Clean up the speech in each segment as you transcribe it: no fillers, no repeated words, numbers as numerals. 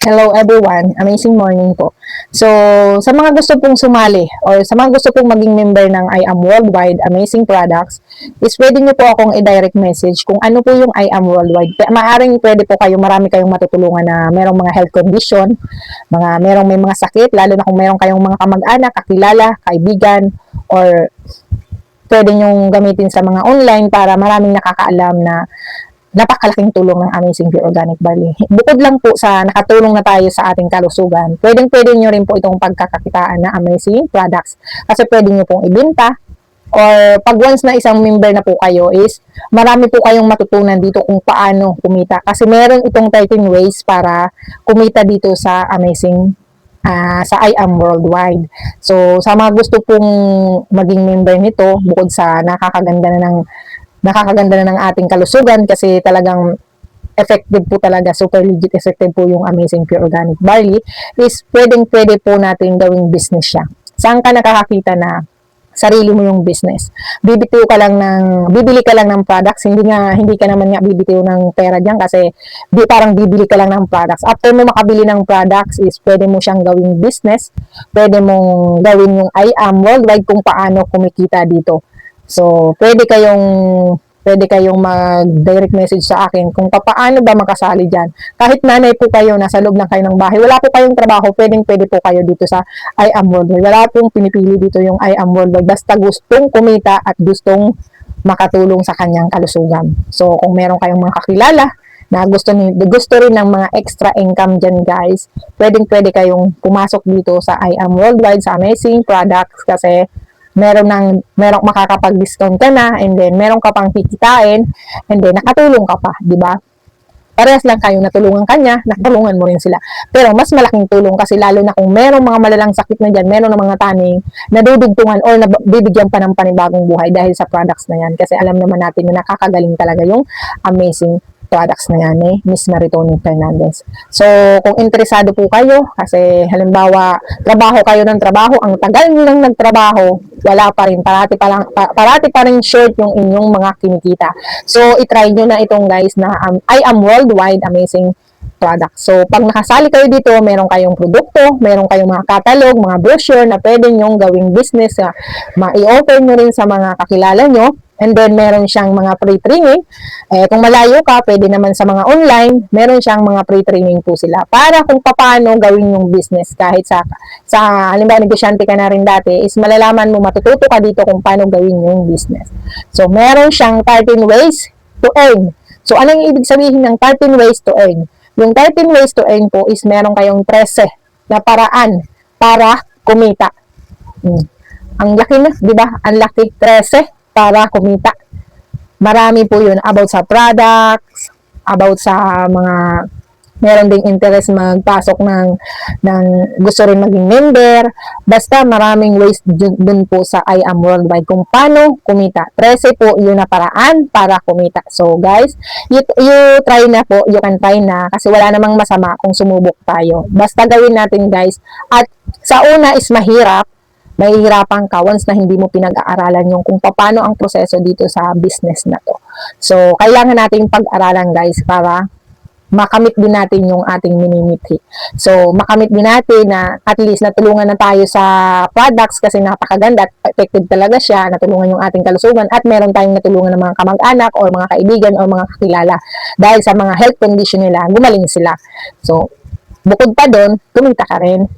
Hello everyone, amazing morning po. So, sa mga gusto pong sumali or sa mga gusto pong maging member ng I Am Worldwide Amazing Products, is pwede nyo po akong i-direct message kung ano po yung I Am Worldwide. Maaring pwede po kayo, marami kayong matutulungan na merong mga health condition, merong may mga sakit, lalo na kung merong kayong mga kamag-anak, kakilala, kaibigan, or pwede nyong gamitin sa mga online para maraming nakakaalam na napakalaking tulong ng Amazing Pure Organic Barley. Bukod lang po sa nakatulong na tayo sa ating kalusugan, pwedeng-pwede nyo rin po itong pagkakakitaan na Amazing Products. Kasi pwede nyo pong ibenta, or pag once na isang member na po kayo is, marami po kayong matutunan dito kung paano kumita. Kasi meron itong 13 ways para kumita dito sa Amazing sa I Am Worldwide. So, sa mga gusto pong maging member nito, bukod sa nakakaganda na ng ating kalusugan kasi talagang effective po talaga, super legit effective po yung Amazing Pure Organic Barley, is pwede po natin gawing business siya. Saan ka nakakakita na sarili mo yung business? Bibili ka lang ng products, hindi ka naman nga bibitiw ng pera diyan kasi parang bibili ka lang ng products. After mo makabili ng products is pwede mo siyang gawing business, pwede mong gawin yung I Am Worldwide kung paano kumikita dito. So, pwede kayong mag-direct message sa akin kung paano ba makasali dyan. Kahit nanay po kayo, nasa loob lang kayo ng bahay, wala po kayong trabaho, pwede po kayo dito sa I Am Worldwide. Wala pong pinipili dito yung I Am Worldwide. Basta gustong kumita at gustong makatulong sa kanyang kalusugan. So, kung meron kayong mga kakilala na gusto rin ng mga extra income dyan, guys, pwede kayong pumasok dito sa I Am Worldwide, sa Amazing Products, kasi merong makakapag-discount ka na, and then meron ka pang kikitain, and then nakatulong ka pa, di ba? Parehas lang kayong natulungan kanya, natulungan mo rin sila. Pero mas malaking tulong kasi lalo na kung merong mga malalang sakit na dyan, meron na mga taning nadudugtungan or nabibigyan pa ng panibagong buhay dahil sa products na yan. Kasi alam naman natin na nakakagaling talaga yung Amazing Products na yan Miss Maritoni Fernandez. So, kung interesado po kayo, kasi halimbawa, trabaho kayo ng trabaho, ang tagal nyo lang nagtrabaho, wala pa rin, parati pa rin short yung inyong mga kinikita. So, itry nyo na itong guys na I Am Worldwide Amazing Product. So, pag nakasali kayo dito, meron kayong produkto, meron kayong mga catalog, mga brochure na pwede nyong gawing business, ma-i-offer nyo rin sa mga kakilala nyo. And then, meron siyang mga pre-training. Kung malayo ka, pwede naman sa mga online, meron siyang mga pre-training po sila para kung paano gawin yung business. Kahit halimbawa, negosyante ka na rin dati, is malalaman mo, matututo ka dito kung paano gawin yung business. So, meron siyang 13 ways to earn. So, anong ibig sabihin ng 13 ways to earn? Yung 13 ways to earn po is meron kayong 13 na paraan para kumita. Ang laki na, di ba? Ang laki, 13 para kumita. Marami po yun about sa products, about sa mga meron ding interest magpasok ng gusto rin maging member. Basta maraming ways dun po sa I Am Worldwide kung paano kumita. 13 po yun na paraan para kumita. So guys, you try na po, you can try na kasi wala namang masama kung sumubok tayo. Basta gawin natin guys. At sa una is mahihirapan ka once na hindi mo pinag-aaralan yung kung paano ang proseso dito sa business na to. So, kailangan nating pag-aralan guys para makamit din natin yung ating minimithi. So, makamit din natin na at least natulungan na tayo sa products kasi napakaganda at effective talaga siya, natulungan yung ating kalusugan at meron tayong natulungan ng mga kamag-anak or mga kaibigan or mga kakilala. Dahil sa mga health condition nila, gumaling sila. So, bukod pa doon, kumita rin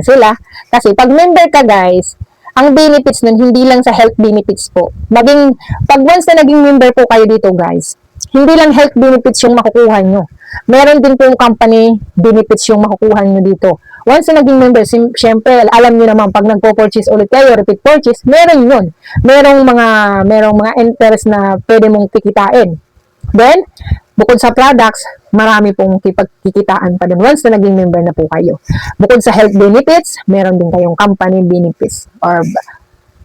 sila. Kasi pag member ka guys, ang benefits nun, hindi lang sa health benefits po. Pag once na naging member po kayo dito guys, hindi lang health benefits yung makukuha nyo. Meron din po yung company benefits yung makukuha nyo dito. Once na naging member, syempre, alam nyo naman, pag nagpo-purchase ulit kayo, repeat purchase, meron yun. Merong mga interest na pwede mong kikitain. Then, bukod sa products, marami pong kikitaan pa din once na naging member na po kayo. Bukod sa health benefits, meron din kayong company benefits or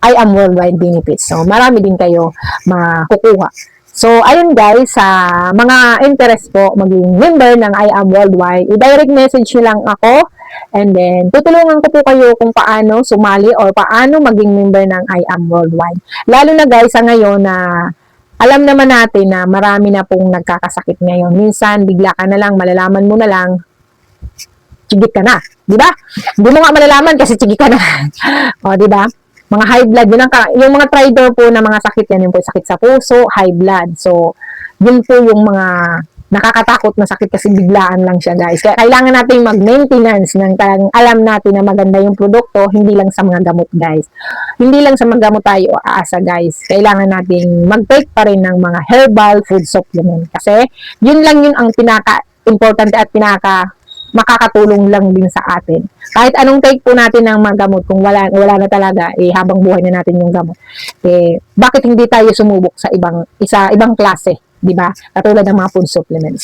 I Am Worldwide benefits. So, marami din kayo makukuha. So, ayun guys, sa mga interest po maging member ng I Am Worldwide, i-direct message nyo lang ako and then tutulungan ko po kayo kung paano sumali or paano maging member ng I Am Worldwide. Lalo na guys, sa ngayon na alam naman natin na marami na pong nagkakasakit ngayon. Minsan, bigla ka na lang, malalaman mo na lang, chigit ka na, di ba? Hindi mo nga malalaman kasi chigit ka na. O, di ba? Mga high blood, yung mga tridor po na mga sakit yan, yung po sakit sa puso, high blood. So, yun po yung mga nakakatakot na sakit kasi biglaan lang siya, guys. Kaya kailangan natin mag-maintenance ng talagang alam natin na maganda yung produkto, hindi lang sa mga gamot, guys. Hindi lang sa mga gamot tayo aasa, guys. Kailangan nating mag-take pa rin ng mga herbal food supplement. Kasi, yun lang yun ang pinaka-importante at makakatulong lang din sa atin. Kahit anong take po natin ng mga gamot, kung wala na talaga, habang buhay na natin yung gamot, bakit hindi tayo sumubok sa ibang klase, di ba? Katulad ng mga food supplements.